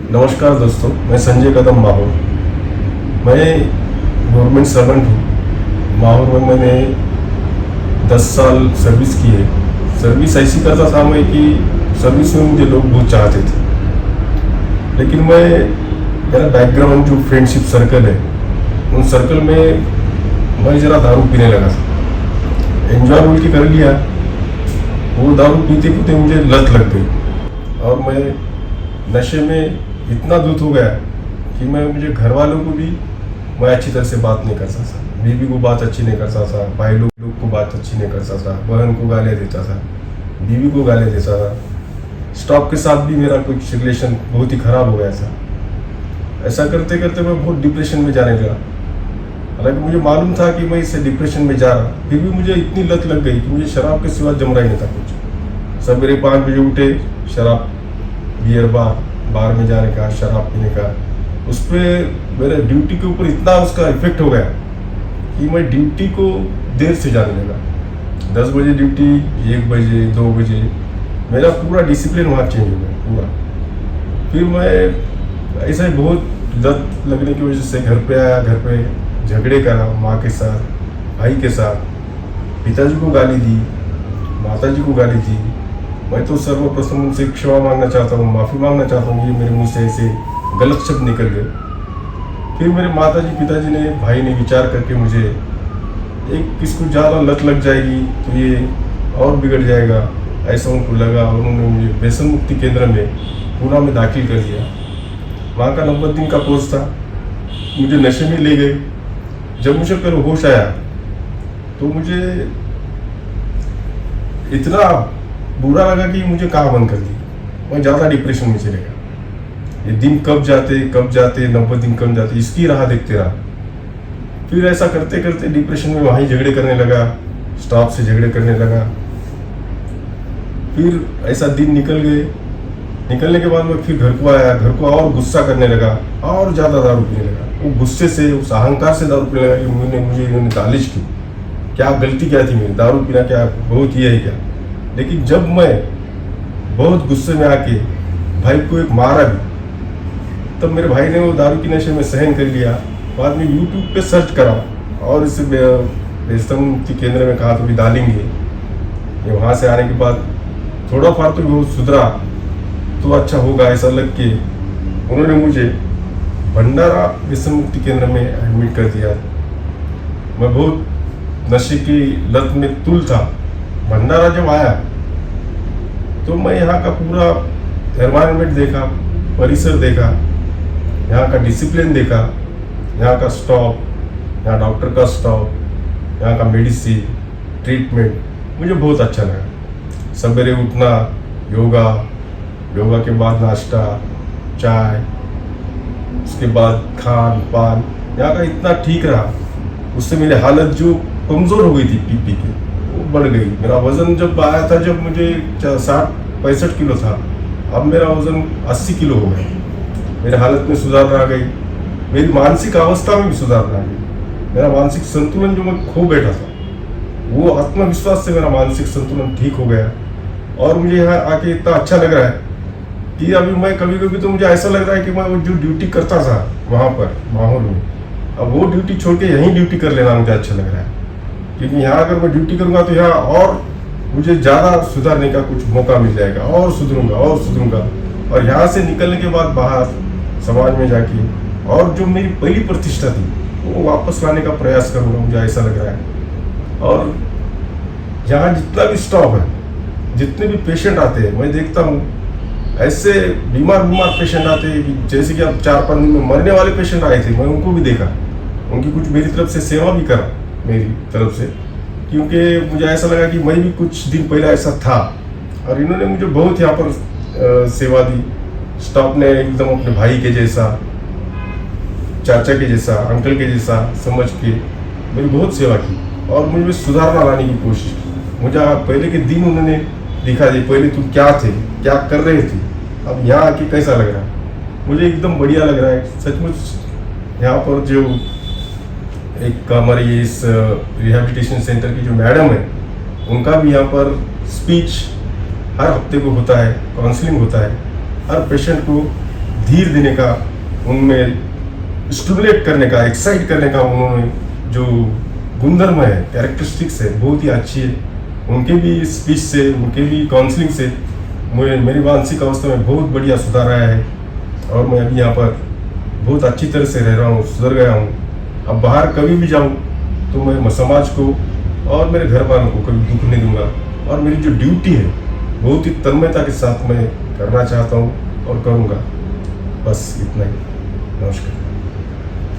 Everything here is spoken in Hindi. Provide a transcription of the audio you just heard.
नमस्कार दोस्तों, मैं संजय कदम माहौर। मैं गवर्नमेंट सर्वेंट हूँ। माहौर में मैंने 10 साल सर्विस की है। सर्विस ऐसी करता था मैं कि सर्विस में मुझे लोग बहुत चाहते थे, लेकिन मेरा बैकग्राउंड जो फ्रेंडशिप सर्कल है, उन सर्कल में मैं ज़रा दारू पीने लगा था। एंजॉय बोल के कर लिया, वो दारू पीते पीते मुझे लत लग गई और मैं नशे में इतना धुत हो गया कि मुझे घर वालों को भी मैं अच्छी तरह से बात नहीं कर सकता। बीवी को बात अच्छी नहीं कर सकता, भाई लोग को बात अच्छी नहीं कर सकता, बहन को गालियाँ देता था, बीवी को गालियाँ देता था। स्टॉप के साथ भी मेरा कुछ रिलेशन बहुत ही ख़राब हो गया था। ऐसा करते करते मैं बहुत डिप्रेशन में जाने लगा। हालांकि मुझे मालूम था कि मैं इससे डिप्रेशन में जा रहा, फिर भी मुझे इतनी लत लग गई कि मुझे शराब के सिवा जम रहा ही नहीं था कुछ। सवेरे 5 बजे उठे, शराब, बियर बार में जाने का, शराब पीने का। उस पर मेरे ड्यूटी के ऊपर इतना उसका इफेक्ट हो गया कि मैं ड्यूटी को देर से जाने लगा। 10 बजे ड्यूटी, 1 बजे, 2 बजे, मेरा पूरा डिसिप्लिन वहाँ चेंज हो गया पूरा। फिर मैं ऐसा ही बहुत लत लगने की वजह से घर पे आया, घर पे झगड़े करा माँ के साथ, भाई के साथ, पिताजी को गाली दी, माताजी को गाली दी। मैं तो सर्वप्रथम उनसे क्षमा मांगना चाहता हूँ, माफ़ी मांगना चाहता हूँ, ये मेरे मुंह से ऐसे गलत शब्द निकल गए। फिर मेरे माताजी पिताजी ने, भाई ने विचार करके मुझे, एक किसको ज़्यादा लत लग जाएगी तो ये और बिगड़ जाएगा, ऐसा उनको लगा और उन्होंने मुझे व्यसन मुक्ति केंद्र में पूना में दाखिल कर दिया। वहाँ का 90 दिन का कोर्स था। मुझे नशे में ले गए। जब मुझे फिर होश आया तो मुझे इतना बुरा लगा कि मुझे कहाँ बंद कर दी। मैं ज़्यादा डिप्रेशन में चले गया। ये दिन कब जाते 90 दिन कब जाते, इसकी राह देखते रहा। फिर ऐसा करते करते डिप्रेशन में वहीं झगड़े करने लगा, स्टाफ से झगड़े करने लगा। फिर ऐसा दिन निकल गए। निकलने के बाद मैं फिर घर को आया, घर को और गुस्सा करने लगा और ज़्यादा दारू पीने लगा। वो गुस्से से, उस अहंकार से दारू पीने लगा कि मुझे इन्होंने तालिश की। क्या गलती क्या थी मेरी? दारू पीना क्या बहुत ही है क्या? लेकिन जब मैं बहुत गुस्से में आके भाई को एक मारा भी, तब मेरे भाई ने वो दारू की नशे में सहन कर लिया। बाद में यूट्यूब पे सर्च करा और इसे व्यसन मुक्ति केंद्र में कहा तो भी डालेंगे। ये वहाँ से आने के बाद थोड़ा फार तो वो सुधरा तो अच्छा होगा, ऐसा लग के उन्होंने मुझे भंडारा व्यसन मुक्ति केंद्र में एडमिट कर दिया। मैं बहुत नशे की लत में तुल था। भंडारा जब आया तो मैं यहाँ का पूरा एनवायरनमेंट देखा, परिसर देखा, यहाँ का डिसिप्लिन देखा, यहाँ का स्टॉप, यहाँ डॉक्टर का स्टॉप, यहाँ का मेडिसिन, ट्रीटमेंट मुझे बहुत अच्छा लगा। सवेरे उठना, योगा के बाद नाश्ता, चाय, उसके बाद खान पान यहाँ का इतना ठीक रहा। उससे मेरी हालत जो कमज़ोर हो गई थी पी के, वो बढ़ गई। मेरा वज़न जब आया था, जब मुझे 60-65 किलो था, अब मेरा वज़न 80 किलो हो गया। मेरी हालत में सुधार आ गई, मेरी मानसिक अवस्था में भी सुधार आ गई। मेरा मानसिक संतुलन जो मैं खो बैठा था, वो आत्मविश्वास से मेरा मानसिक संतुलन ठीक हो गया। और मुझे यहाँ आके इतना अच्छा लग रहा है कि अभी मैं कभी कभी तो मुझे ऐसा लग रहा है कि मैं जो ड्यूटी करता था वहाँ पर माहौल में, अब वो ड्यूटी छोड़ के यहीं ड्यूटी कर लेना मुझे अच्छा लग रहा है। क्योंकि यहाँ अगर मैं ड्यूटी करूँगा तो यहाँ और मुझे ज़्यादा सुधारने का कुछ मौका मिल जाएगा, और सुधरूंगा। और यहाँ से निकलने के बाद बाहर समाज में जाके और जो मेरी पहली प्रतिष्ठा थी वो वापस लाने का प्रयास करूँगा, मुझे ऐसा लग रहा है। और यहाँ जितना भी स्टॉफ है, जितने भी पेशेंट आते हैं, मैं देखता हूँ ऐसे बीमार पेशेंट आते हैं कि जैसे कि अब 4-5 दिन में मरने वाले पेशेंट आए थे। मैं उनको भी देखा, उनकी कुछ मेरी तरफ से सेवा भी करा, मेरी तरफ से, क्योंकि मुझे ऐसा लगा कि मैं भी कुछ दिन पहले ऐसा था और इन्होंने मुझे बहुत यहाँ पर सेवा दी। स्टाफ ने एकदम अपने भाई के जैसा, चाचा के जैसा, अंकल के जैसा समझ के मेरी बहुत सेवा की और मुझे सुधारना लाने की कोशिश की। मुझे पहले के दिन उन्होंने दिखा दी, पहले तुम क्या थे, क्या कर रहे थे, अब यहाँ आके कैसा लग रहा है। मुझे एकदम बढ़िया लग रहा है सचमुच। यहाँ पर जो एक हमारी इस रिहैबिलिटेशन सेंटर की जो मैडम है, उनका भी यहाँ पर स्पीच हर हफ्ते को होता है, काउंसलिंग होता है। हर पेशेंट को धीर देने का, उनमें स्टिमुलेट करने का, एक्साइट करने का उन्होंने जो गुणधर्म है, कैरेक्टरिस्टिक्स है, बहुत ही अच्छी है। उनके भी स्पीच से, उनके भी काउंसलिंग से मेरी मानसिक अवस्था में बहुत बढ़िया सुधार आया है और मैं अभी यहाँ पर बहुत अच्छी तरह से रह रहा हूँ, सुधर गया हूँ। अब बाहर कभी भी जाऊँ तो मैं समाज को और मेरे घर वालों को कभी दुख नहीं दूंगा और मेरी जो ड्यूटी है बहुत ही तन्मयता के साथ मैं करना चाहता हूँ और करूँगा। बस इतना ही। नमस्कार।